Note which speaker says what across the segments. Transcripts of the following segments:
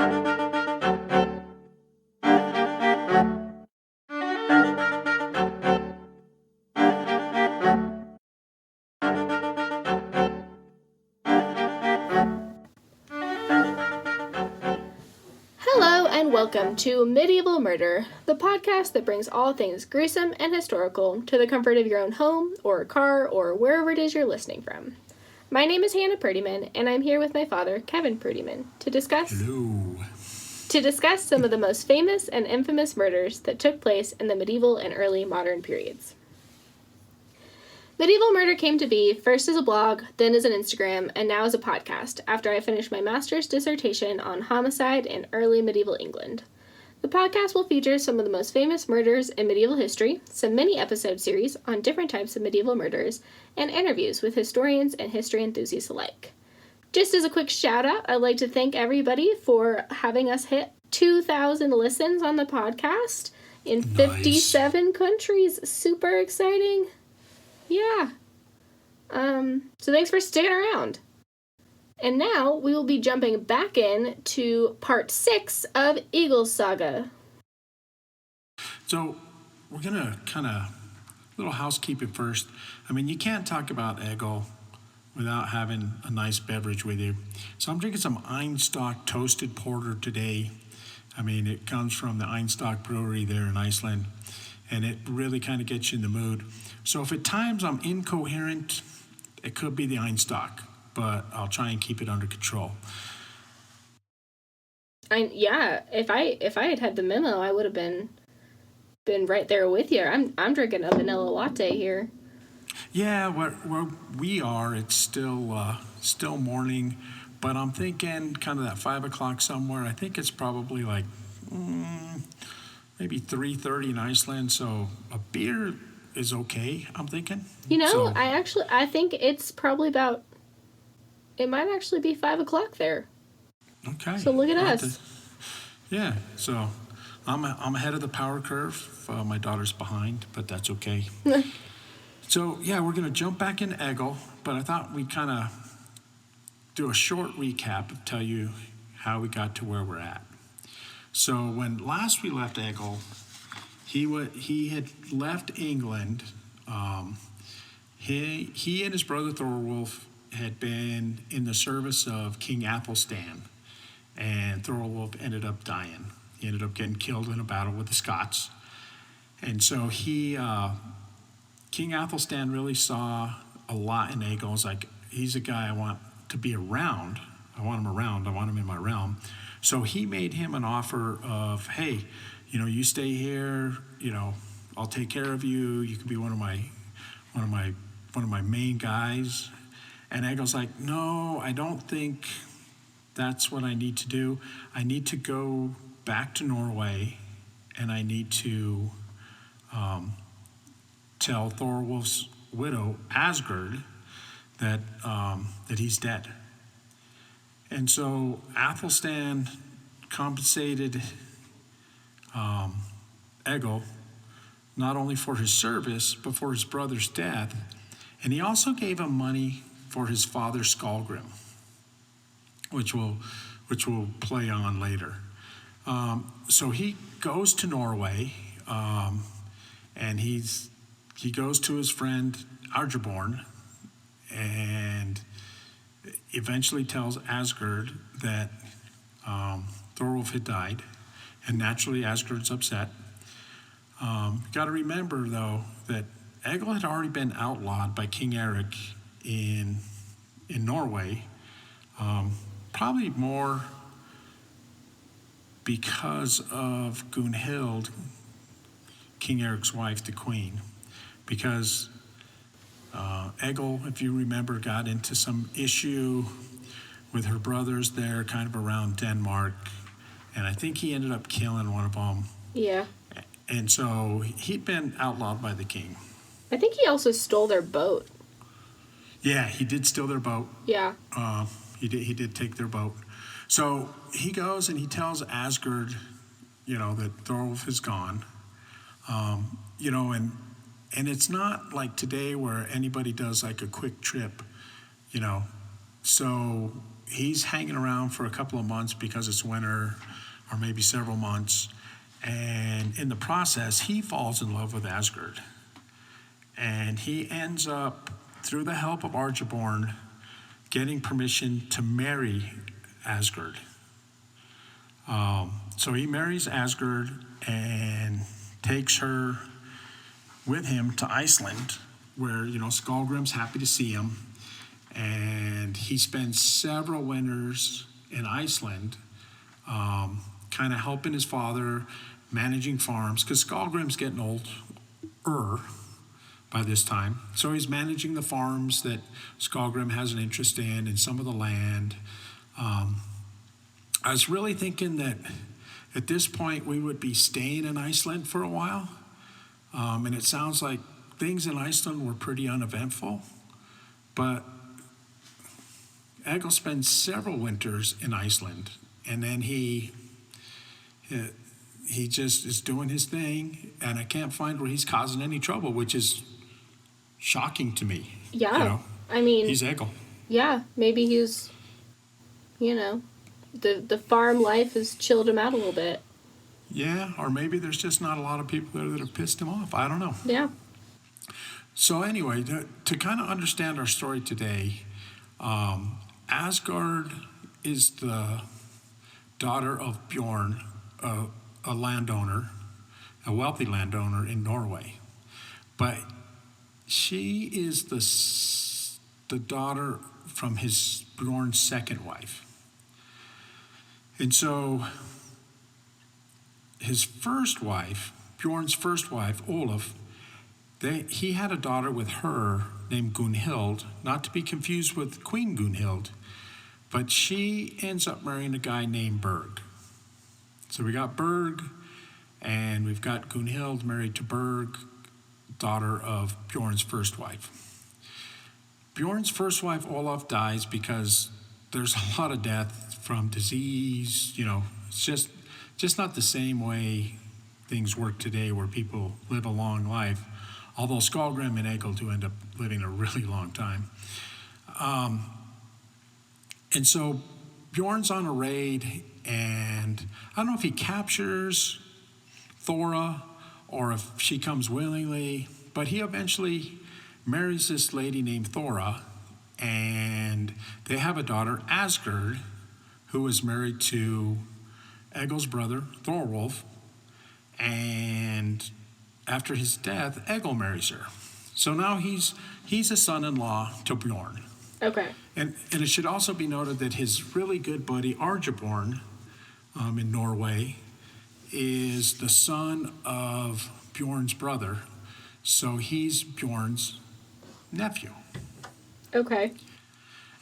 Speaker 1: Hello and welcome to Medieval Murder, the podcast that brings all things gruesome and historical to the comfort of your own home or car or wherever it is you're listening from. My name is Hannah Purtymun, and I'm here with my father, Kevin Purtymun, to discuss some of the most famous and infamous murders that took place in the medieval and early modern periods. Medieval Murder came to be first as a blog, then as an Instagram, and now as a podcast after I finished my master's dissertation on homicide in early medieval England. The podcast will feature some of the most famous murders in medieval history, some mini-episode series on different types of medieval murders, and interviews with historians and history enthusiasts alike. Just as a quick shout-out, I'd like to thank everybody for having us hit 2,000 listens on the podcast in 57 countries. Super exciting. Yeah. So thanks for sticking around. And now we will be jumping back in to part 6 of Egil's Saga.
Speaker 2: So we're going to kind of, little housekeeping first. I mean, you can't talk about Egil without having a nice beverage with you. So I'm drinking some Einstock toasted porter today. I mean, it comes from the Einstock brewery there in Iceland, and it really kind of gets you in the mood. So if at times I'm incoherent, it could be the Einstock, but I'll try and keep it under control.
Speaker 1: If I had the memo, I would have been right there with you. I'm drinking a vanilla latte here.
Speaker 2: Yeah, where we are, it's still morning, but I'm thinking kind of that 5 o'clock somewhere. I think it's probably like maybe 3:30 in Iceland, so a beer is okay, I'm thinking.
Speaker 1: You know, I think it's probably it might actually be 5 o'clock there.
Speaker 2: Okay.
Speaker 1: So look at us.
Speaker 2: Yeah, so I'm ahead of the power curve. My daughter's behind, but that's okay. So, yeah, we're going to jump back into Egil, but I thought we'd kind of do a short recap and tell you how we got to where we're at. So when last we left Egil, he had left England. He and his brother Thorwulf had been in the service of King Athelstan, and Thorwulf ended up dying. He ended up getting killed in a battle with the Scots. And so King Athelstan really saw a lot in Egil. It's like, he's a guy I want to be around. I want him around. I want him in my realm. So he made him an offer of, hey, you stay here. I'll take care of you. You can be one of my main guys. And Egil's like, no, I don't think that's what I need to do. I need to go back to Norway, and I need to tell Thorwulf's widow, Asgerd, that he's dead. And so Athelstan compensated Egil not only for his service, but for his brother's death. And he also gave him money for his father Skallgrim, which we'll play on later. So he goes to Norway, and he goes to his friend Argeborn, and eventually tells Asgerd that Thorwulf had died, and naturally Asgerd's upset. Got to remember, though, that Egil had already been outlawed by King Eric in Norway, probably more because of Gunhild, King Eric's wife, the queen, because Egil, if you remember, got into some issue with her brothers there, kind of around Denmark, and I think he ended up killing one of them. Yeah. And so he'd been outlawed by the king.
Speaker 1: I think he also stole their boat.
Speaker 2: Yeah, he did steal their boat.
Speaker 1: Yeah.
Speaker 2: He did take their boat. So he goes and he tells Asgerd, that Thorwulf is gone. And it's not like today where anybody does like a quick trip, So he's hanging around for a couple of months because it's winter, or maybe several months. And in the process, he falls in love with Asgard. And he ends up, through the help of Arjborn, getting permission to marry Asgard. So he marries Asgard and takes her with him to Iceland, where, Skallgrim's happy to see him. And he spends several winters in Iceland, kind of helping his father, managing farms, because Skallgrim's getting older by this time. So he's managing the farms that Skallgrim has an interest in and some of the land. I was really thinking that at this point we would be staying in Iceland for a while. And it sounds like things in Iceland were pretty uneventful. But Egil spends several winters in Iceland, and then he just is doing his thing, and I can't find where he's causing any trouble, which is shocking to me.
Speaker 1: Yeah, I mean,
Speaker 2: he's Egil.
Speaker 1: Yeah, maybe he's, the farm life has chilled him out a little bit.
Speaker 2: Yeah, or maybe there's just not a lot of people there that have pissed him off. I don't know.
Speaker 1: Yeah.
Speaker 2: So anyway, to kind of understand our story today, Asgard is the daughter of Bjorn, a landowner, a wealthy landowner in Norway. But she is the daughter from Bjorn's second wife. And so his first wife, Bjorn's first wife, Olaf, he had a daughter with her named Gunhild, not to be confused with Queen Gunhild, but she ends up marrying a guy named Berg. So we got Berg, and we've got Gunhild married to Berg, daughter of Bjorn's first wife. Bjorn's first wife, Olaf, dies because there's a lot of death from disease. It's just not the same way things work today where people live a long life, although Skallgrim and Egil do end up living a really long time. And so Bjorn's on a raid, and I don't know if he captures Thora or if she comes willingly, but he eventually marries this lady named Thora, and they have a daughter, Asgard, who is married to Egil's brother, Thorwulf, and after his death, Egil marries her. So now he's a son-in-law to Bjorn.
Speaker 1: Okay.
Speaker 2: And it should also be noted that his really good buddy, Arjborn, in Norway, is the son of Bjorn's brother. So he's Bjorn's nephew.
Speaker 1: Okay.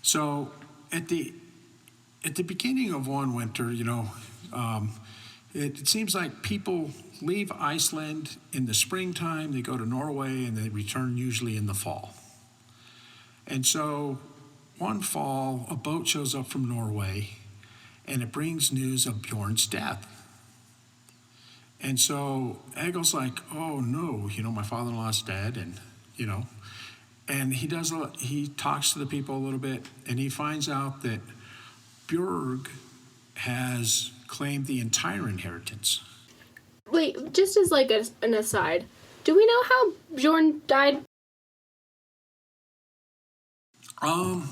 Speaker 2: So at the beginning of one winter, it seems like people leave Iceland in the springtime, they go to Norway, and they return usually in the fall. And so one fall, a boat shows up from Norway, and it brings news of Bjorn's death. And so Egil's like, oh no, my father-in-law's dead, and he talks to the people a little bit, and he finds out that Bjorg has claimed the entire inheritance.
Speaker 1: Wait, just as an aside, do we know how Bjorn died? Old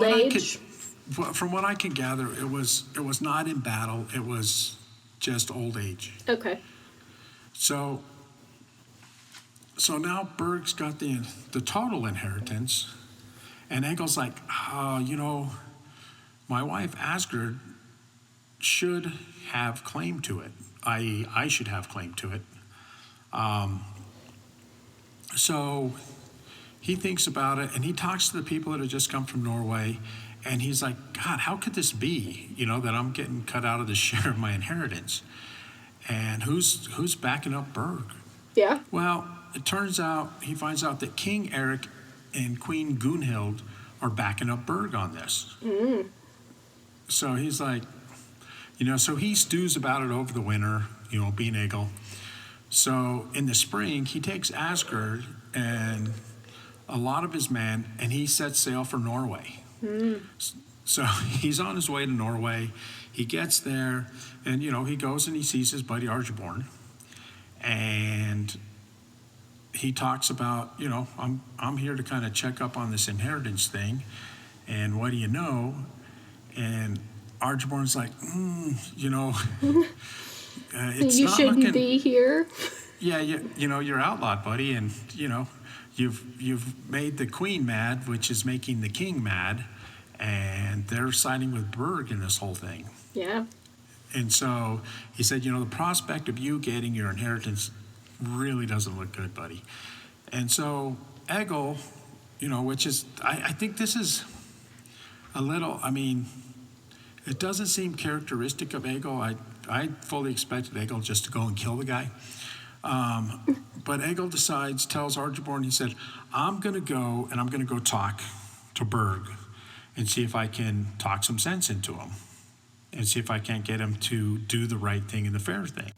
Speaker 1: age?
Speaker 2: From what I can gather, it was not in battle. It was just old age.
Speaker 1: Okay.
Speaker 2: So now Berg's got the total inheritance, and Egil's like, my wife Asgard should have claim to it, i.e. I should have claim to it. So he thinks about it, and he talks to the people that have just come from Norway, and he's like, God, how could this be, that I'm getting cut out of the share of my inheritance? And who's backing up Berg?
Speaker 1: Yeah.
Speaker 2: Well, it turns out, he finds out that King Eric and Queen Gunhild are backing up Berg on this.
Speaker 1: Mm.
Speaker 2: So he's like, so he stews about it over the winter, being Egil. So in the spring, he takes Asgard and a lot of his men, and he sets sail for Norway. So he's on his way to Norway. He gets there, and he goes and he sees his buddy Arjborn, and he talks about, I'm here to kind of check up on this inheritance thing, and what do you know? And Arjborn's like, it's
Speaker 1: You
Speaker 2: not
Speaker 1: shouldn't
Speaker 2: looking,
Speaker 1: be here.
Speaker 2: Yeah, you're outlawed, buddy, and you've made the queen mad, which is making the king mad, and they're siding with Berg in this whole thing.
Speaker 1: Yeah.
Speaker 2: And so he said, the prospect of you getting your inheritance really doesn't look good, buddy. And so Egil, which is, I think this is a little, it doesn't seem characteristic of Egil. I fully expected Egil just to go and kill the guy. But Egil tells Arjborn, he said, I'm going to go and I'm going to go talk to Berg and see if I can talk some sense into him and see if I can't get him to do the right thing and the fair thing.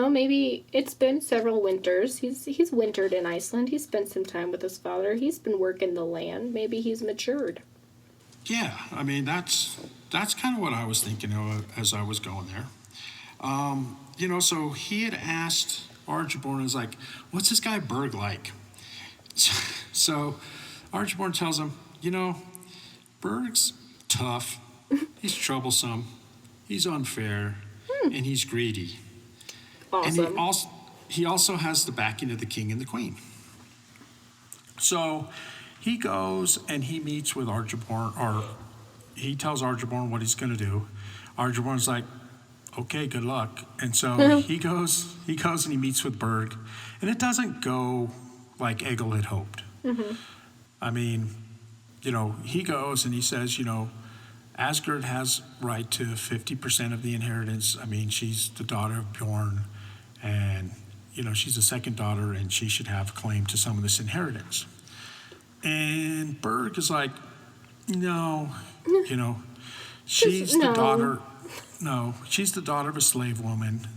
Speaker 1: Maybe it's been several winters. He's wintered in Iceland. He's spent some time with his father. He's been working the land. Maybe he's matured.
Speaker 2: Yeah, that's kind of what I was thinking of as I was going there. So he had asked Arjborn, was like, what's this guy Berg like? So Arjborn tells him, Berg's tough, he's troublesome, he's unfair, and he's greedy.
Speaker 1: Awesome.
Speaker 2: And he also has the backing of the king and the queen. So he goes and he meets with Arjborn, or he tells Arjborn what he's going to do. Arjborn's like, okay, good luck. And so he goes and he meets with Berg, and it doesn't go like Egil had hoped. He goes and he says, Asgard has right to 50% of the inheritance. She's the daughter of Bjorn, and, she's the second daughter, and she should have claim to some of this inheritance. And Berg is like, no, she's the daughter. No, she's the daughter of a slave woman,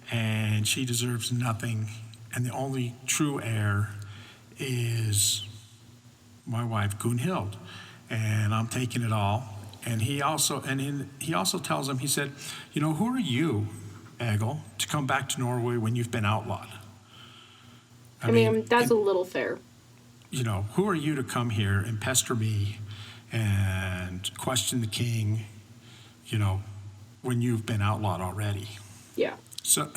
Speaker 2: and she deserves nothing. And the only true heir is my wife, Gunhild, and I'm taking it all. And he also tells him, he said, who are you, Egil, to come back to Norway when you've been outlawed?
Speaker 1: That's a little fair.
Speaker 2: Who are you to come here and pester me and question the king, when you've been outlawed already?
Speaker 1: Yeah.
Speaker 2: So,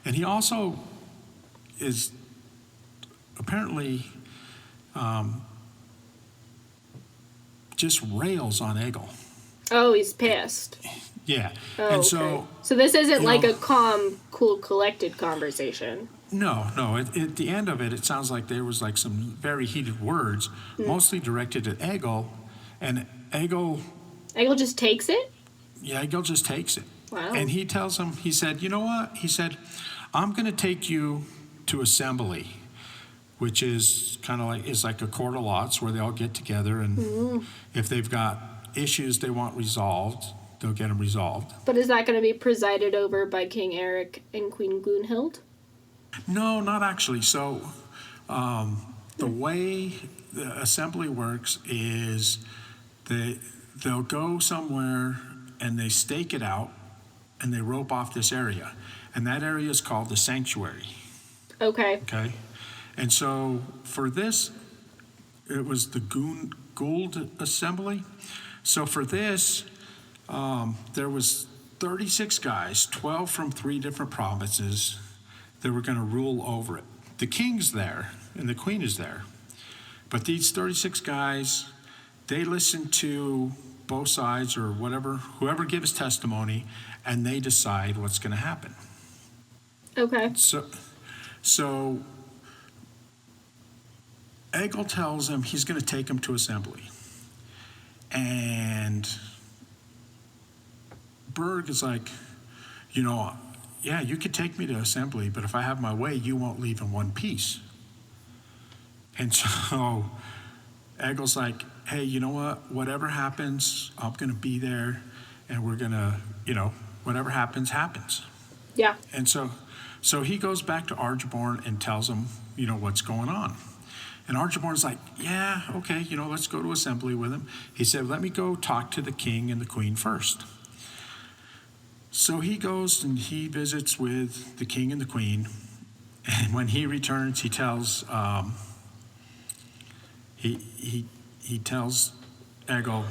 Speaker 2: and he also is apparently just rails on Egil. Oh,
Speaker 1: he's pissed.
Speaker 2: Yeah.
Speaker 1: Oh,
Speaker 2: and
Speaker 1: okay. So this isn't like a calm, cool, collected conversation.
Speaker 2: No. At the end of it, it sounds like there was like some very heated words, mostly directed at Egil, and Egil
Speaker 1: just takes it?
Speaker 2: Yeah, Egil just takes it.
Speaker 1: Wow.
Speaker 2: And he tells him, he said, you know what? He said, I'm going to take you to assembly, which is kind of like a court of lots where they all get together, and if they've got issues they want resolved, they'll get them resolved.
Speaker 1: But is that going to be presided over by King Eric and Queen Gunhild?
Speaker 2: No, not actually. So the way the assembly works is they'll go somewhere and they stake it out and they rope off this area. And that area is called the sanctuary. Okay. And so for this, it was the Gould Assembly. So for this, there was 36 guys, 12 from 3 different provinces that were going to rule over it. The king's there and the queen is there. But these 36 guys, they listen to both sides or whoever gives testimony, and they decide what's going to happen.
Speaker 1: Okay.
Speaker 2: So Egil tells him he's going to take him to assembly. And Berg is like, yeah, you could take me to assembly, but if I have my way, you won't leave in one piece. And so Egil's like, hey, you know what? Whatever happens, I'm going to be there, and we're going to, whatever happens, happens.
Speaker 1: Yeah.
Speaker 2: And so he goes back to Arjborn and tells him, what's going on. And Archibald's like, yeah, okay, let's go to assembly with him. He said, let me go talk to the king and the queen first. So he goes and he visits with the king and the queen. And when he returns, he tells he tells Egil,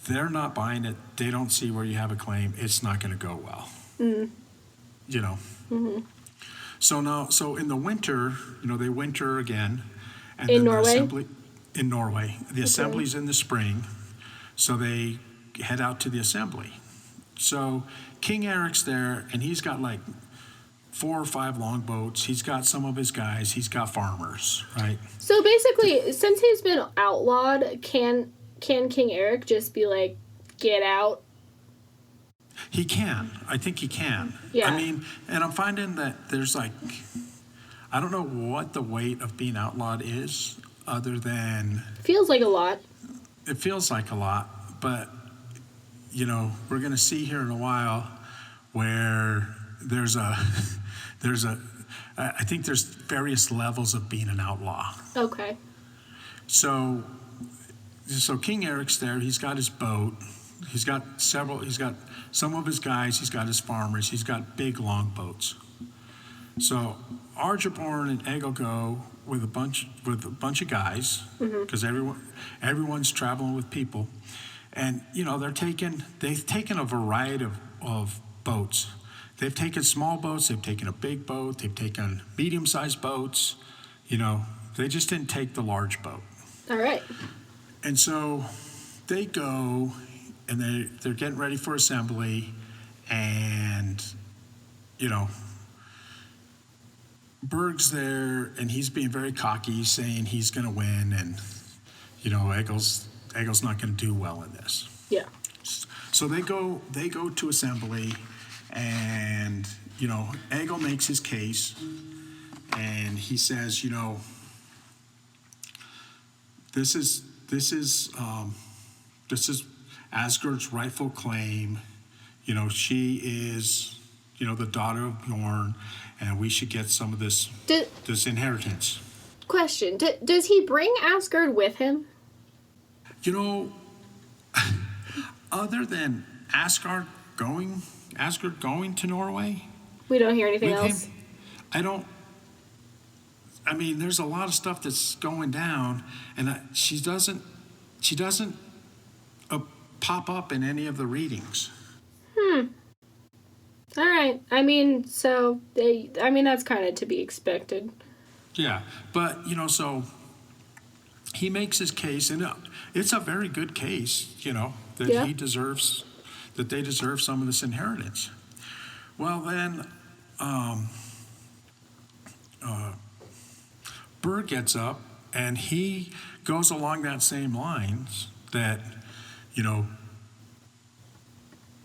Speaker 2: they're not buying it. They don't see where you have a claim. It's not going to go well.
Speaker 1: Mm-hmm.
Speaker 2: So in the winter, they winter again. And
Speaker 1: in
Speaker 2: then
Speaker 1: Norway?
Speaker 2: The assembly, in Norway. The assembly's in the spring. So they head out to the assembly. So King Eric's there, and he's got like 4 or 5 longboats. He's got some of his guys. He's got farmers, right?
Speaker 1: So basically, since he's been outlawed, can King Eric just be like, get out?
Speaker 2: He can. I think he can.
Speaker 1: Yeah.
Speaker 2: I mean, and I'm finding that there's like, I don't know what the weight of being outlawed is, other than
Speaker 1: Feels like a lot.
Speaker 2: it feels like a lot, but we're going to see here in a while where I think there's various levels of being an outlaw.
Speaker 1: Okay.
Speaker 2: So King Eric's there. He's got his boat. He's got some of his guys. He's got his farmers. He's got big long boats. So Archibald and Egil go with a bunch of guys, because everyone's traveling with people, and they've taken a variety of boats. They've taken small boats. They've taken a big boat. They've taken medium-sized boats. They just didn't take the large boat.
Speaker 1: All right.
Speaker 2: And so they go, and they're getting ready for assembly, and Berg's there, and he's being very cocky, saying he's going to win, and Egil's not going to do well in this.
Speaker 1: Yeah.
Speaker 2: So they go to assembly, and Egil makes his case, and he says, this is Asgard's rightful claim. She is the daughter of Bjorn, and we should get some of this inheritance.
Speaker 1: Question: does he bring Asgard with him?
Speaker 2: Other than Asgard going to Norway,
Speaker 1: We don't hear anything else.
Speaker 2: Him, I mean, there's a lot of stuff that's going down, and she doesn't pop up in any of the readings.
Speaker 1: All right. I mean, that's kind of to be expected.
Speaker 2: Yeah, but so he makes his case, and it's a very good case, that
Speaker 1: Yeah.
Speaker 2: they deserve some of this inheritance. Well, then, Berg gets up, and he goes along that same lines that,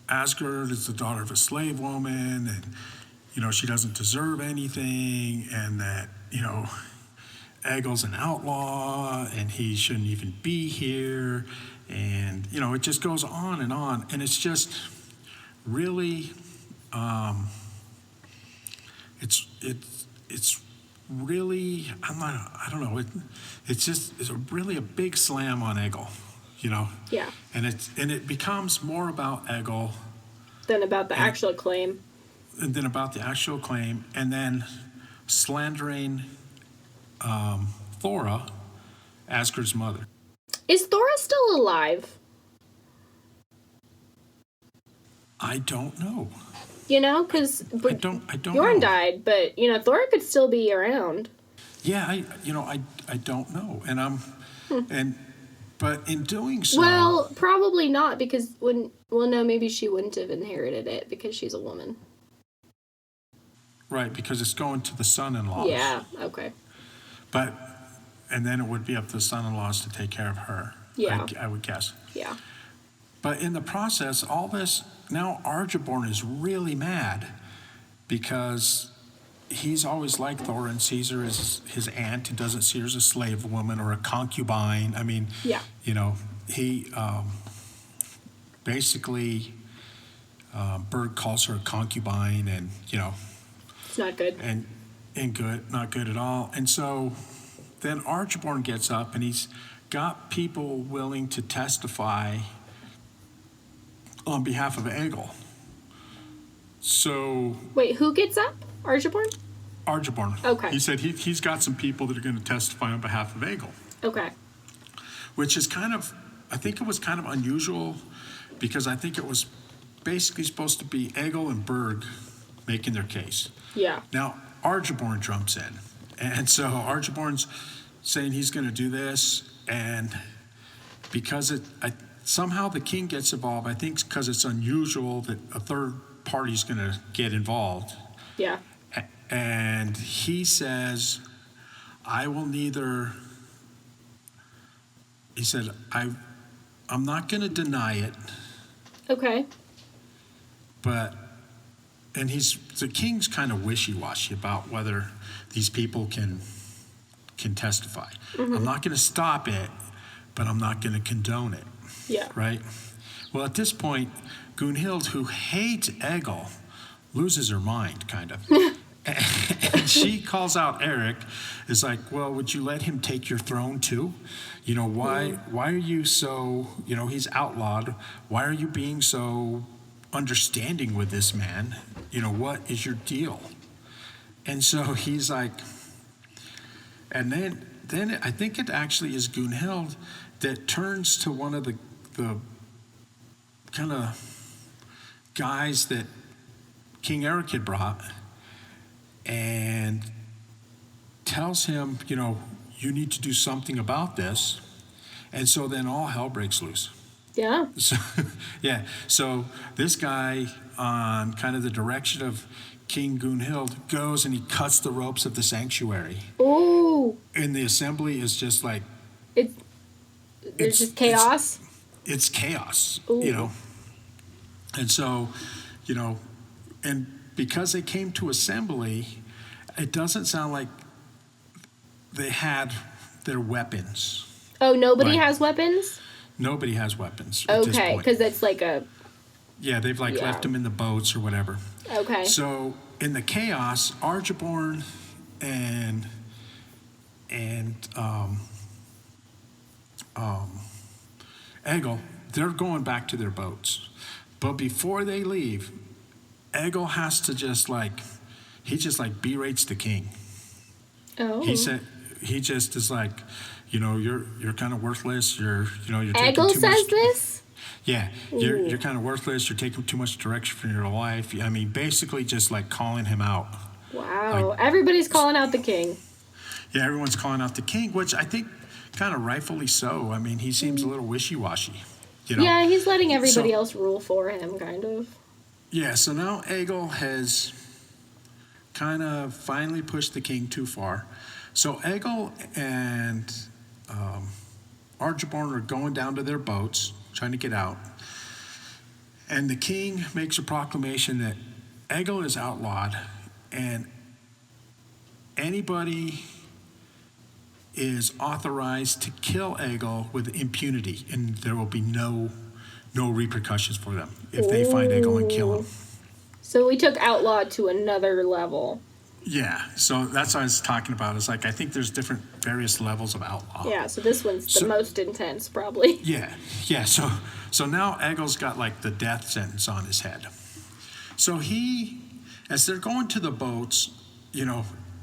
Speaker 2: Asgard is the daughter of a slave woman, and, she doesn't deserve anything, and that, Egil's an outlaw, and he shouldn't even be here, and, it just goes on, and it's just really, it's really, it's really a big slam on Egil,
Speaker 1: Yeah.
Speaker 2: and it becomes more about Egil
Speaker 1: Than about the actual claim.
Speaker 2: and then about the actual claim, and then slandering Thora, Asgard's mother.
Speaker 1: Is Thora still alive?
Speaker 2: I don't know.
Speaker 1: Because
Speaker 2: I don't
Speaker 1: Bjorn
Speaker 2: know.
Speaker 1: died, but Thora could still be around.
Speaker 2: Yeah, I don't know, and but in doing so,
Speaker 1: Well, probably not, because no, maybe she wouldn't have inherited it because she's a woman.
Speaker 2: right, because it's going to the son-in-laws.
Speaker 1: Yeah. Okay.
Speaker 2: And then it would be up to the son-in-laws to take care of her.
Speaker 1: Yeah.
Speaker 2: I would guess.
Speaker 1: Yeah.
Speaker 2: But in the process, all this, now Archibald is really mad because he's always liked Thor and sees her as his aunt and doesn't see her as a slave woman or a concubine. I mean,
Speaker 1: Yeah.
Speaker 2: He basically, Berg calls her a concubine, and,
Speaker 1: It's not good.
Speaker 2: and good, not good at all. And so then Archibald gets up and he's got people willing to testify on behalf of Egil. So...
Speaker 1: Wait, who gets up? Archibald?
Speaker 2: Archibald.
Speaker 1: Okay.
Speaker 2: He said he's got some people that are going to testify on behalf of Egil.
Speaker 1: Okay.
Speaker 2: Which is I think it was kind of unusual because I think it was basically supposed to be Egil and Berg making their case.
Speaker 1: Yeah.
Speaker 2: Now, Archibald jumps in. And so Archibald's saying he's going to do this, and because somehow the king gets involved, I think because it's unusual that a third party's going to get involved.
Speaker 1: Yeah.
Speaker 2: And he says, I will neither... He said, I'm not going to deny it.
Speaker 1: Okay.
Speaker 2: And the king's kind of wishy-washy about whether these people can testify.
Speaker 1: Mm-hmm.
Speaker 2: I'm not going to stop it, but I'm not going to condone it.
Speaker 1: Yeah.
Speaker 2: Right? Well, at this point, Gunhild, who hates Egil, loses her mind, kind of. And she calls out Eric, is like, well, would you let him take your throne too? Why are you so, he's outlawed. Why are you being so understanding with this man? What is your deal? And so he's like, and then I think it actually is Gunhild that turns to one of the kind of guys that King Eric had brought and tells him, you need to do something about this. And so then all hell breaks loose.
Speaker 1: Yeah.
Speaker 2: So, yeah. So this guy, on kind of the direction of King Gunhild, goes and he cuts the ropes of the sanctuary.
Speaker 1: Ooh.
Speaker 2: And the assembly is just like...
Speaker 1: There's just chaos?
Speaker 2: It's chaos,
Speaker 1: Ooh.
Speaker 2: And so, and because they came to assembly, it doesn't sound like they had their weapons.
Speaker 1: Oh, nobody has weapons?
Speaker 2: Nobody has weapons at this
Speaker 1: Okay,
Speaker 2: point.
Speaker 1: because it's like a...
Speaker 2: Yeah, they've left them in the boats or whatever.
Speaker 1: Okay.
Speaker 2: So in the chaos, Archibald and Egil, they're going back to their boats. But before they leave, Egil has to he berates the king.
Speaker 1: Oh.
Speaker 2: He just is like, you're kind of worthless. You're taking
Speaker 1: Egil
Speaker 2: too much.
Speaker 1: says this?
Speaker 2: Yeah, you're kind of worthless. You're taking too much direction from your life. I mean, basically just like calling him out.
Speaker 1: Wow. Everybody's calling out the king.
Speaker 2: Yeah, everyone's calling out the king, which I think kind of rightfully so. I mean, he seems a little wishy-washy.
Speaker 1: Yeah, he's letting everybody else rule for him, kind of.
Speaker 2: Yeah, so now Egil has kind of finally pushed the king too far. So Egil and Archibald are going down to their boats, trying to get out. And the king makes a proclamation that Egil is outlawed, and anybody is authorized to kill Egil with impunity, and there will be no repercussions for them if they find Egil and kill him.
Speaker 1: So we took outlaw to another level.
Speaker 2: Yeah, so that's what I was talking about. It's like I think there's various levels of outlaw.
Speaker 1: Yeah, so this one's the most intense, probably.
Speaker 2: Yeah. So now Egil's got the death sentence on his head. So as they're going to the boats,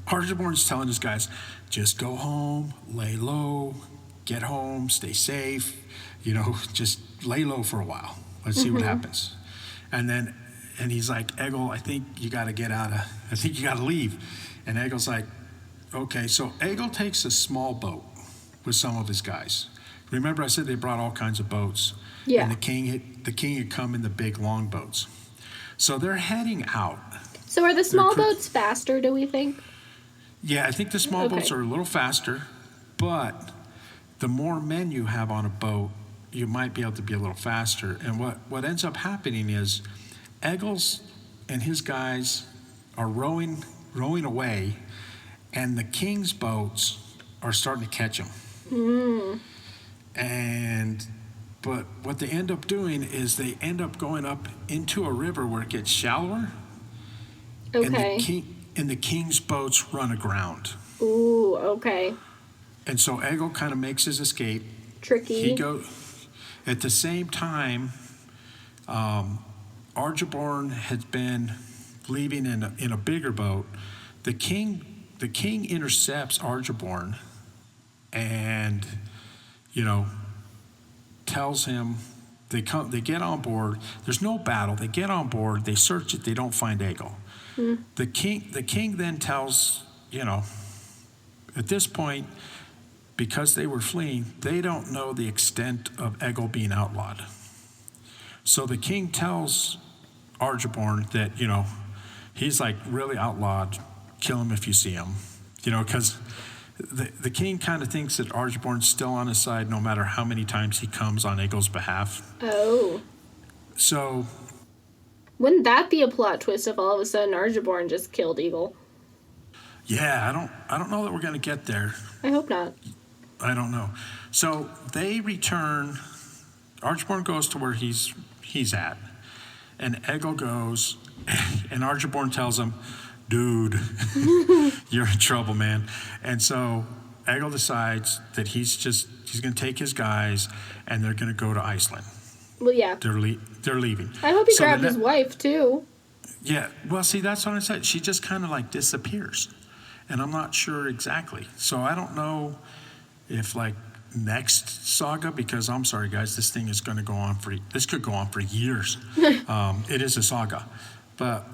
Speaker 2: Archibald's telling his guys, just go home, lay low, get home, stay safe, just lay low for a while. Let's see what happens. And he's like, Egil, I think you got to leave. And Egil's like, okay. So Egil takes a small boat with some of his guys. Remember I said they brought all kinds of boats.
Speaker 1: Yeah.
Speaker 2: And the king had come in the big long boats. So they're heading out.
Speaker 1: So are the small boats faster, do we think?
Speaker 2: Yeah, I think the small boats are a little faster, but the more men you have on a boat, you might be able to be a little faster. And what ends up happening is Egil's and his guys are rowing away, and the king's boats are starting to catch them. But what they end up doing is they end up going up into a river where it gets shallower.
Speaker 1: Okay.
Speaker 2: And the king's boats run aground.
Speaker 1: Ooh, okay.
Speaker 2: And so Egil kind of makes his escape.
Speaker 1: Tricky.
Speaker 2: He go at the same time. Arjorborn has been leaving in a bigger boat. The king intercepts Arjorborn, and tells him they get on board. There's no battle. They get on board. They search it. They don't find Egil. The king then tells at this point, because they were fleeing, they don't know the extent of Egil being outlawed. So the king tells Arjorborn that, he's like really outlawed. Kill him if you see him. Because the king kind of thinks that Arjorborn's still on his side no matter how many times he comes on Egil's behalf.
Speaker 1: Oh.
Speaker 2: So.
Speaker 1: Wouldn't that be a plot twist if all of a sudden Arjorborn just killed Egil?
Speaker 2: Yeah, I don't know that we're going to get there.
Speaker 1: I hope not.
Speaker 2: I don't know. So they return. Arjorborn goes to where he's at, and Egil goes, and Arjorborn tells him, "Dude, you're in trouble, man." And so Egil decides that he's going to take his guys, and they're going to go to Iceland.
Speaker 1: Well, yeah.
Speaker 2: They're leaving.
Speaker 1: I hope he grabbed his wife too.
Speaker 2: Yeah. Well, see, that's what I said. She just kind of like disappears, and I'm not sure exactly. So I don't know if like next saga, because I'm sorry guys, this thing is going to go on this could go on for years. It is a saga, but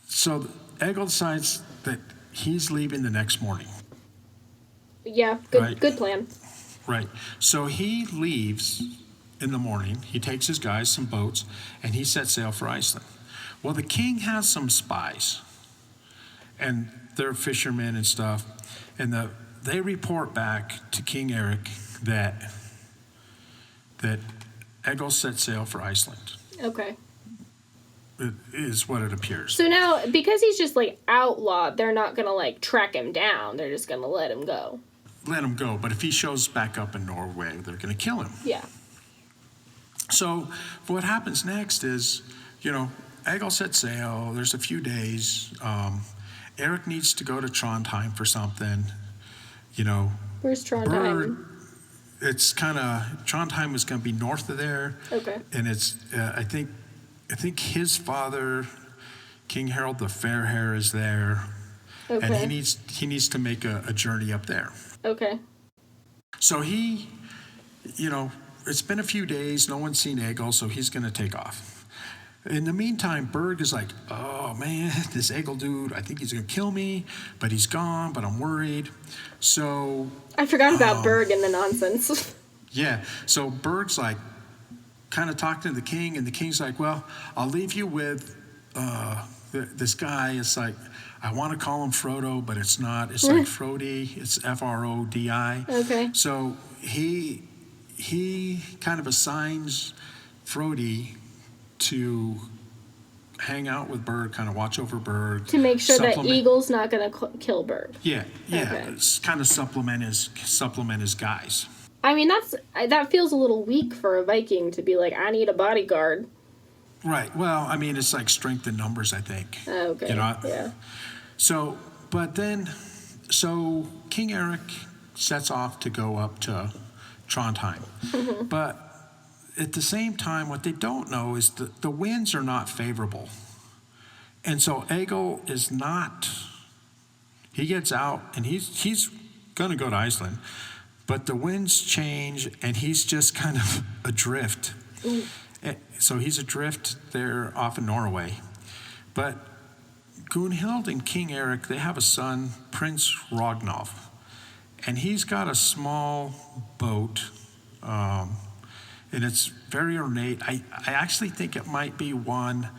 Speaker 2: so Egil decides that he's leaving the next morning.
Speaker 1: Yeah, good plan.
Speaker 2: Right. So he leaves in the morning. He takes his guys, some boats, and he sets sail for Iceland. Well, the king has some spies, and they're fishermen and stuff, and they report back to King Eric that Egil set sail for Iceland. Okay. It is what it appears.
Speaker 1: So now, because he's just like outlawed, they're not going to like track him down. They're just going to let him go.
Speaker 2: Let him go. But if he shows back up in Norway, they're going to kill him.
Speaker 1: Yeah.
Speaker 2: So what happens next is, Egil set sail. There's a few days. Eric needs to go to Trondheim for something.
Speaker 1: Where's Trondheim?
Speaker 2: It's kind of, Trondheim is going to be north of there.
Speaker 1: Okay.
Speaker 2: And it's, I think his father, King Harold the Fairhair, is there. Okay. And he needs to make a journey up there.
Speaker 1: Okay.
Speaker 2: So he, it's been a few days, no one's seen Egil, so he's going to take off. In the meantime, Berg is like, "Oh man, this Egil dude, I think he's going to kill me, but he's gone, but I'm worried." So
Speaker 1: I forgot about Berg and the nonsense.
Speaker 2: Yeah. So Berg's like kind of talking to the king, and the king's like, "Well, I'll leave you with this guy." It's like, I want to call him Frodo, but it's not. It's like Frodi. It's Frodi.
Speaker 1: Okay.
Speaker 2: So he kind of assigns Frodi to hang out with Berg, kind of watch over Berg.
Speaker 1: To make sure that Egil's not going to kill Berg.
Speaker 2: Yeah. Okay. It's kind of supplement his guys.
Speaker 1: I mean, that feels a little weak for a Viking to be like, I need a bodyguard.
Speaker 2: Right. Well, I mean, it's like strength in numbers, I think.
Speaker 1: Okay.
Speaker 2: Yeah. So King Eric sets off to go up to Trondheim. Mm-hmm. But at the same time, what they don't know is that the winds are not favorable. And so Egil is not, he gets out and he's going to go to Iceland, but the winds change and he's just kind of adrift. Mm. So he's adrift there off in Norway. But Gunhild and King Eric, they have a son, Prince Ragnolf, and he's got a small boat, and it's very ornate. I actually think it might be one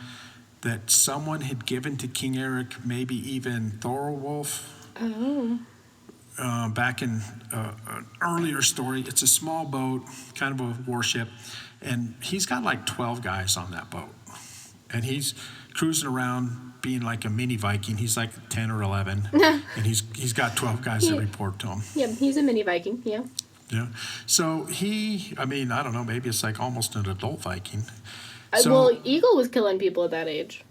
Speaker 2: that someone had given to King Eric, maybe even Thorolf. Oh. Back in an earlier story. It's a small boat, kind of a warship, and he's got like 12 guys on that boat. And he's cruising around being like a mini Viking. He's like 10 or 11, and he's got 12 guys that report to him.
Speaker 1: Yeah, he's a mini Viking, yeah.
Speaker 2: Yeah. So I don't know, maybe it's like almost an adult Viking.
Speaker 1: Well, Egil was killing people at that age.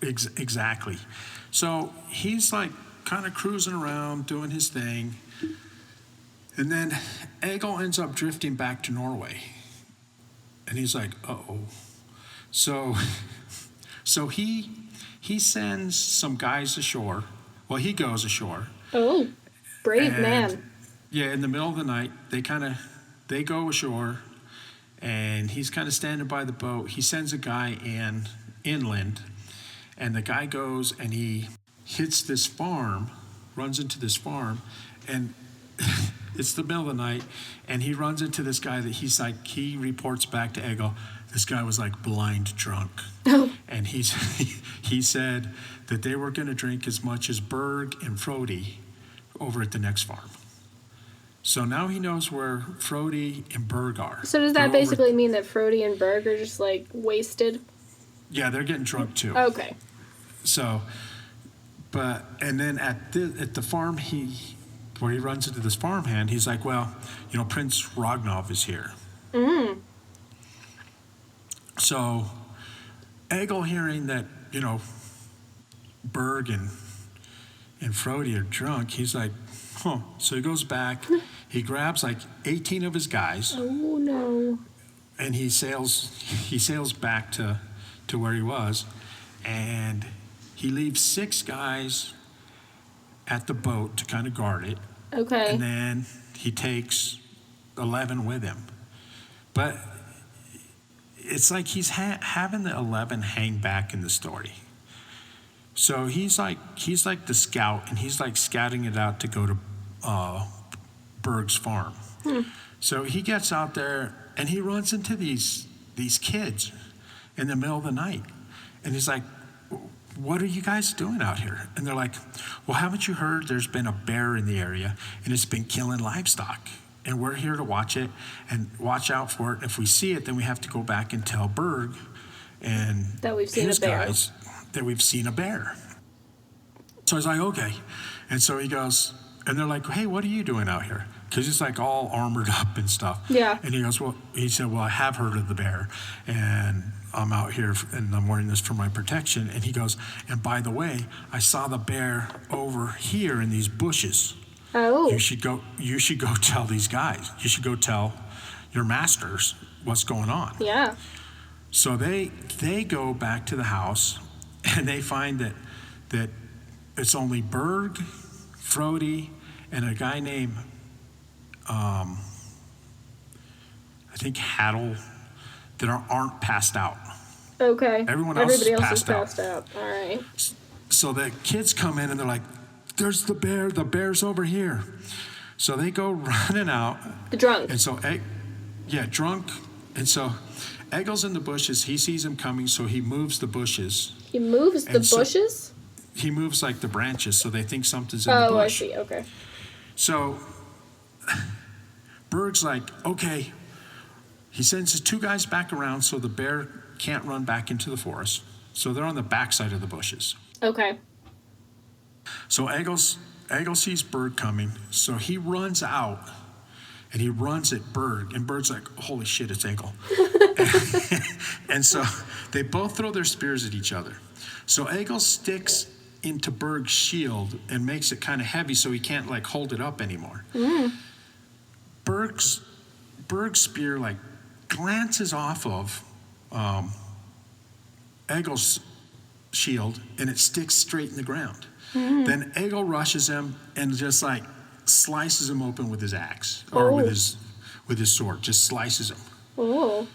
Speaker 2: Exactly. So he's like kind of cruising around, doing his thing. And then Egil ends up drifting back to Norway. And he's like, uh-oh. So he sends some guys ashore. Well, he goes ashore.
Speaker 1: Oh, brave
Speaker 2: and,
Speaker 1: man.
Speaker 2: Yeah, in the middle of the night, they go ashore, and he's kind of standing by the boat. He sends a guy inland, and the guy goes and he hits this farm, runs into this farm, and it's the middle of the night, and he runs into this guy that he reports back to Egil. This guy was like blind drunk.
Speaker 1: Oh.
Speaker 2: And he said that they were going to drink as much as Berg and Frodi over at the next farm. So now he knows where Frodi and Berg are.
Speaker 1: So does that basically mean that Frodi and Berg are just like wasted?
Speaker 2: Yeah, they're getting drunk too.
Speaker 1: Okay.
Speaker 2: So, and then at the farm where he runs into this farmhand, he's like, well, Prince Ragnov is here. Mm. So Egil, hearing that, Berg and Frodi are drunk, he's like, huh. So he goes back, he grabs like 18 of his guys.
Speaker 1: Oh, no.
Speaker 2: And he sails back to where he was, and he leaves 6 guys at the boat to kind of guard it.
Speaker 1: Okay.
Speaker 2: And then he takes 11 with him. But it's like he's having the 11 hang back in the story. So he's like the scout, and he's like scouting it out to go to Berg's farm. So he gets out there, and he runs into these kids in the middle of the night. And he's like, what are you guys doing out here? And they're like, well, haven't you heard there's been a bear in the area, and it's been killing livestock? And we're here to watch it and watch out for it. If we see it, then we have to go back and tell Berg and
Speaker 1: that we've seen
Speaker 2: his
Speaker 1: a bear.
Speaker 2: guys that we've seen a bear. So he's like, okay. And so he goes, and they're like, hey, what are you doing out here? Because he's like all armored up and stuff.
Speaker 1: Yeah.
Speaker 2: And he said, well, I have heard of the bear, and I'm out here, and I'm wearing this for my protection. And he goes, and by the way, I saw the bear over here in these bushes.
Speaker 1: Oh.
Speaker 2: You should go tell these guys. You should go tell your masters what's going on.
Speaker 1: Yeah.
Speaker 2: So they go back to the house, and they find that it's only Berg, Frodi, and a guy named I think Haddle that aren't passed out.
Speaker 1: Okay.
Speaker 2: Everybody else
Speaker 1: is passed out. All right.
Speaker 2: So the kids come in, and they're like, there's the bear. The bear's over here. So they go running out.
Speaker 1: The drunk.
Speaker 2: And so, drunk. And so Egil's in the bushes. He sees him coming, so he moves the bushes.
Speaker 1: He moves the bushes?
Speaker 2: He moves like the branches, so they think something's in the bush.
Speaker 1: Oh, I see. Okay.
Speaker 2: So Berg's like, okay. He sends his 2 guys back around so the bear can't run back into the forest. So they're on the backside of the bushes.
Speaker 1: Okay.
Speaker 2: So Egil sees Berg coming, so he runs out, and he runs at Berg, and Berg's like, holy shit, it's Egil. And so they both throw their spears at each other. So Egil sticks into Berg's shield and makes it kind of heavy so he can't like hold it up anymore. Mm. Berg's spear like glances off of Egil's shield, and it sticks straight in the ground. Mm-hmm. Then Egil rushes him and just like slices him open with his axe or with his sword, just slices him.
Speaker 1: Oh.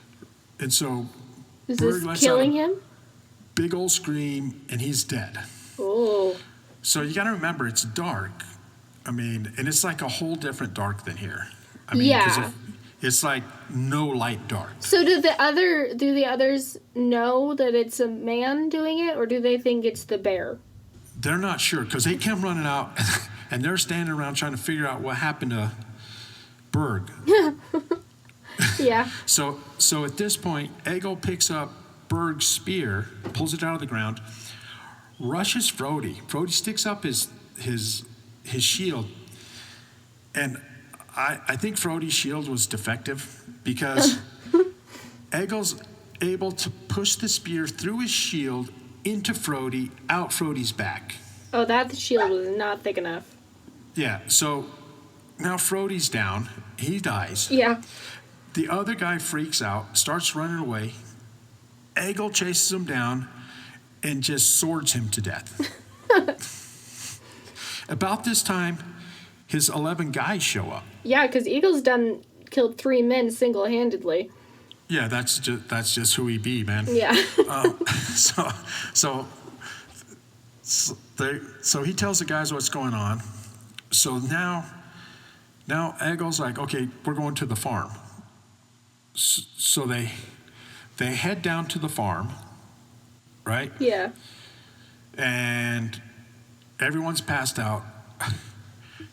Speaker 2: And so
Speaker 1: is
Speaker 2: Berg
Speaker 1: this killing him?
Speaker 2: Big old scream, and he's dead.
Speaker 1: Oh.
Speaker 2: So you got to remember, it's dark. I mean, and it's like a whole different dark than here. I mean,
Speaker 1: yeah.
Speaker 2: It's like no light dark.
Speaker 1: So do the others know that it's a man doing it, or do they think it's the bear?
Speaker 2: They're not sure, because they come running out, and they're standing around trying to figure out what happened to Berg.
Speaker 1: Yeah.
Speaker 2: So at this point, Egil picks up Berg's spear, pulls it out of the ground, rushes Frodi. Frodi sticks up his shield, and I think Frodi's shield was defective, because Egil's able to push the spear through his shield into Frodi, out Frodi's back.
Speaker 1: Oh, that shield was not thick enough.
Speaker 2: Yeah, so now Frodi's down. He dies.
Speaker 1: Yeah.
Speaker 2: The other guy freaks out, starts running away. Egil chases him down and just swords him to death. About this time, his 11 guys show up.
Speaker 1: Yeah, because Egil's killed 3 men single-handedly.
Speaker 2: Yeah, that's just who he be, man.
Speaker 1: Yeah.
Speaker 2: So he tells the guys what's going on. So now Egil's like, okay, we're going to the farm. So they head down to the farm, right?
Speaker 1: Yeah.
Speaker 2: And everyone's passed out.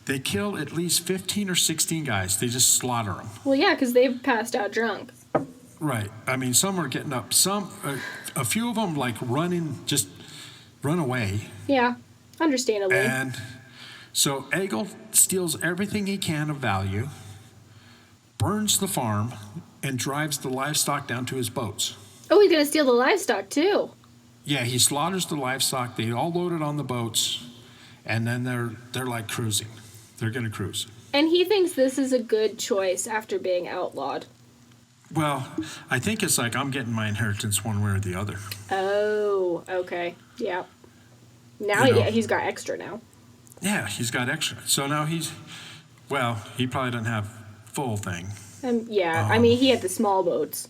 Speaker 2: They kill at least 15 or 16 guys. They just slaughter them.
Speaker 1: Well, yeah, because they've passed out drunk.
Speaker 2: Right. I mean, some are getting up. A few of them like just run away.
Speaker 1: Yeah, understandably.
Speaker 2: And so Egil steals everything he can of value, burns the farm, and drives the livestock down to his boats.
Speaker 1: Oh, he's going to steal the livestock, too.
Speaker 2: Yeah, he slaughters the livestock. They all load it on the boats, and then they're like cruising. They're going to cruise.
Speaker 1: And he thinks this is a good choice after being outlawed.
Speaker 2: Well, I think it's like I'm getting my inheritance one way or the other.
Speaker 1: Oh, okay. Yeah. Now he's got extra now.
Speaker 2: Yeah, he's got extra. So now he probably doesn't have full thing.
Speaker 1: Yeah, I mean, he had the small boats.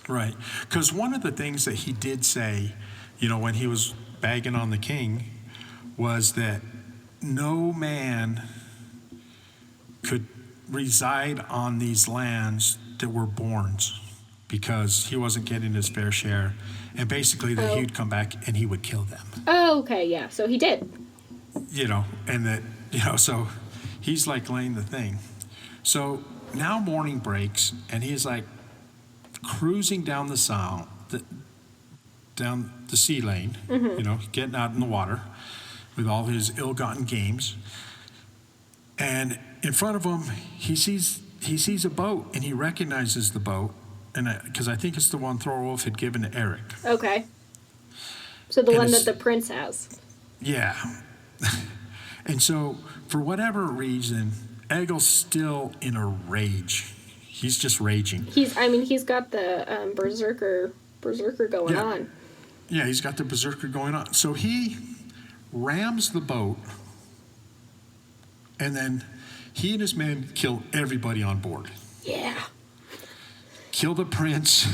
Speaker 2: Right. Because one of the things that he did say, when he was bagging on the king, was that no man could reside on these lands that were Borns because he wasn't getting his fair share. And basically that he would come back and he would kill them.
Speaker 1: Oh, okay, yeah. So he did.
Speaker 2: And that, so he's like laying the thing. So now morning breaks and he's like cruising down down the sea lane, getting out in the water with all his ill-gotten gains. And in front of him, he sees a boat, and he recognizes the boat, and because I think it's the one Thorolf had given to Eric.
Speaker 1: Okay. So the one that the prince has.
Speaker 2: Yeah. And so, for whatever reason, Egil's still in a rage. He's just raging. He's
Speaker 1: got the berserker going on.
Speaker 2: Yeah, he's got the berserker going on. So he rams the boat, and then he and his men kill everybody on board.
Speaker 1: Yeah.
Speaker 2: Kill the prince,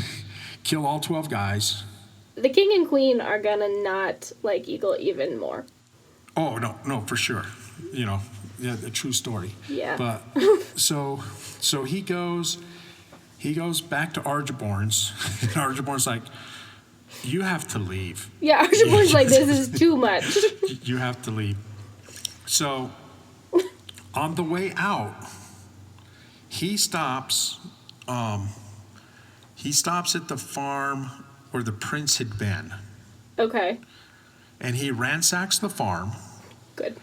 Speaker 2: kill all 12 guys.
Speaker 1: The king and queen are gonna not like Egil even more.
Speaker 2: Oh, no, for sure. The true story.
Speaker 1: Yeah.
Speaker 2: But so he goes back to Argiborn's, and Argiborn's like, you have to leave.
Speaker 1: Yeah, Argiborn's like, this is too much.
Speaker 2: You have to leave. So on the way out, he stops at the farm where the prince had been.
Speaker 1: Okay.
Speaker 2: And he ransacks the farm.
Speaker 1: Good.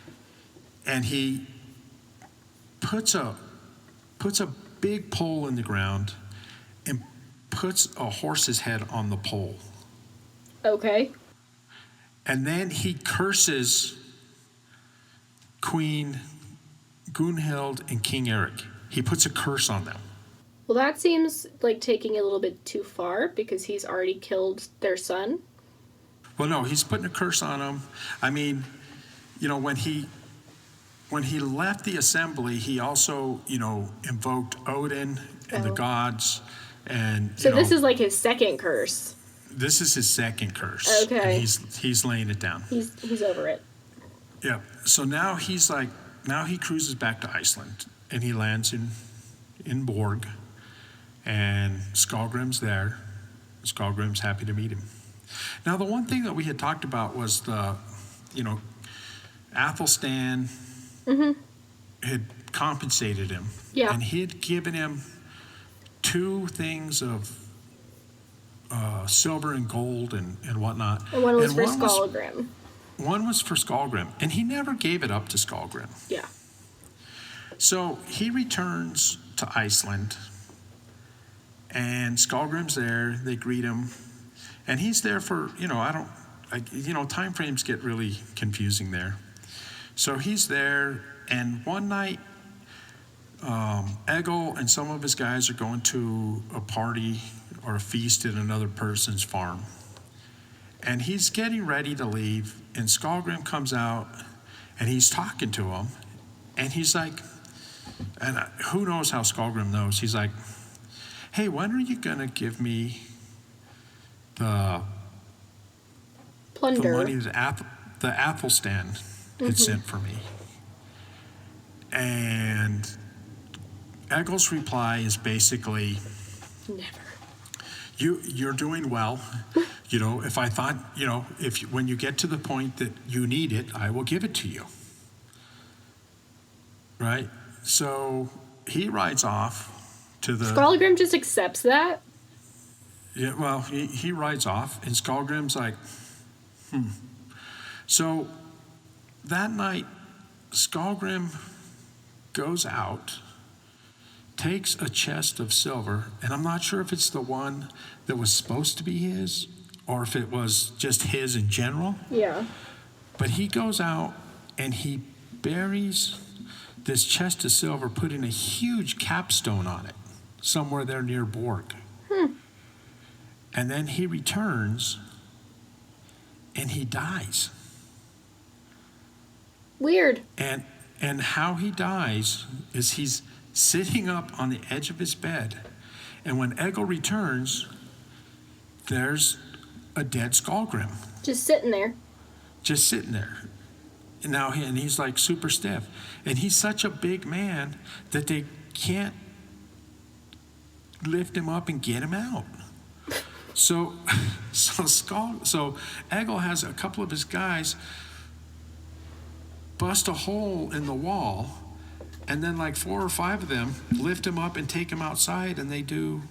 Speaker 2: And he puts a big pole in the ground and puts a horse's head on the pole.
Speaker 1: Okay.
Speaker 2: And then he curses Queen Gunhild and King Eric. He puts a curse on them.
Speaker 1: Well, that seems like taking it a little bit too far because he's already killed their son.
Speaker 2: Well, no, he's putting a curse on them. I mean, when he left the assembly, he also, invoked Odin and the gods. And
Speaker 1: so this is like his second curse.
Speaker 2: This is his second curse.
Speaker 1: Okay.
Speaker 2: And he's laying it down.
Speaker 1: He's over it.
Speaker 2: Yeah. So now he cruises back to Iceland and he lands in Borg, and Skallgrim's there. Skallgrim's happy to meet him. Now the one thing that we had talked about was Athelstan had compensated him.
Speaker 1: Yeah.
Speaker 2: And he had given him 2 things of silver and gold and whatnot.
Speaker 1: And one was for Skallgrim.
Speaker 2: One was for Skallgrim, and he never gave it up to Skallgrim.
Speaker 1: Yeah.
Speaker 2: So he returns to Iceland, and Skallgrim's there. They greet him, and he's there for time frames get really confusing there. So he's there, and one night Egil and some of his guys are going to a party or a feast at another person's farm. And he's getting ready to leave, and Skallgrim comes out, and he's talking to him, and he's like, and who knows how Skallgrim knows, he's like, hey, when are you going to give me the
Speaker 1: Plunder.
Speaker 2: money that the Athelstan had sent for me? And Egil's reply is basically,
Speaker 1: Never.
Speaker 2: You're doing well. You know, if I thought, you know, when you get to the point that you need it, I will give it to you. Right? So he rides off to the...
Speaker 1: Skallgrim just accepts that?
Speaker 2: Yeah, well, he rides off, and Skallgrim's like, So that night, Skallgrim goes out, takes a chest of silver, and I'm not sure if it's the one that was supposed to be his or if it was just his in general.
Speaker 1: Yeah.
Speaker 2: But he goes out and he buries this chest of silver, putting a huge capstone on it somewhere there near Borg. And then he returns and he dies.
Speaker 1: Weird.
Speaker 2: And how he dies is he's sitting up on the edge of his bed, and when Egil returns, there's a dead Skallgrim.
Speaker 1: Just sitting there.
Speaker 2: Just sitting there. And now he's like super stiff. And he's such a big man that they can't lift him up and get him out. So Egil has a couple of his guys bust a hole in the wall, and then like 4 or 5 of them lift him up and take him outside, and they do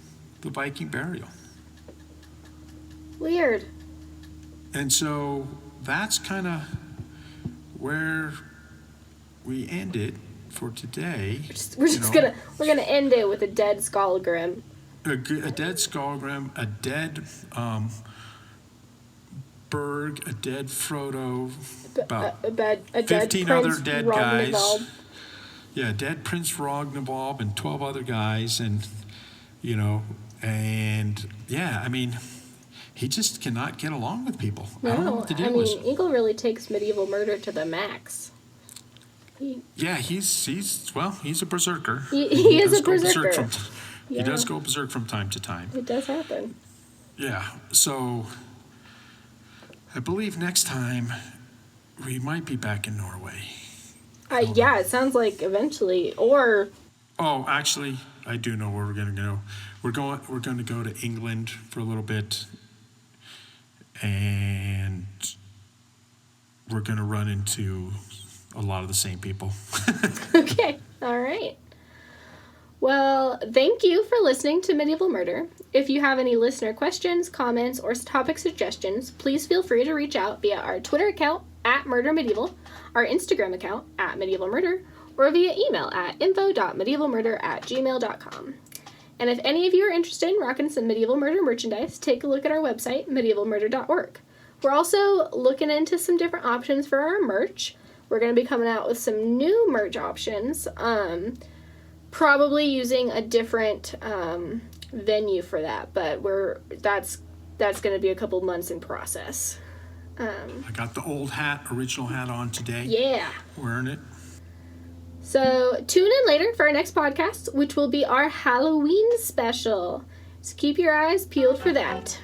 Speaker 2: the Viking burial.
Speaker 1: Weird.
Speaker 2: And so that's kind of where we ended for today.
Speaker 1: We're gonna end it with a dead Skallgrim.
Speaker 2: A dead Skallgrim, a dead Berg, a dead Frodo, about
Speaker 1: a dead
Speaker 2: 15
Speaker 1: Prince
Speaker 2: other dead
Speaker 1: Ragnvald.
Speaker 2: guys. Yeah, dead Prince Ragnvald and 12 other guys, and I mean, he just cannot get along with people. I don't know what the deal is.
Speaker 1: Egil really takes medieval murder to the max.
Speaker 2: He's a berserker.
Speaker 1: He is a berserker.
Speaker 2: He does go berserk from time to time.
Speaker 1: It does happen.
Speaker 2: Yeah, so I believe next time we might be back in Norway.
Speaker 1: Yeah, it sounds like eventually, or...
Speaker 2: Oh, actually, I do know where we're going to go. We're going to go to England for a little bit, and we're going to run into a lot of the same people.
Speaker 1: Okay, all right. Well, thank you for listening to Medieval Murder. If you have any listener questions, comments, or topic suggestions, please feel free to reach out via our Twitter account @MurderMedieval, our Instagram account @MedievalMurder, or via email at info.medievalmurder@gmail.com. And if any of you are interested in rocking some Medieval Murder merchandise, take a look at our website, medievalmurder.org. We're also looking into some different options for our merch. We're going to be coming out with some new merch options, probably using a different venue for that, but that's going to be a couple months in process.
Speaker 2: I got the original hat on today.
Speaker 1: Yeah.
Speaker 2: Wearing it.
Speaker 1: So tune in later for our next podcast, which will be our Halloween special. So keep your eyes peeled for that.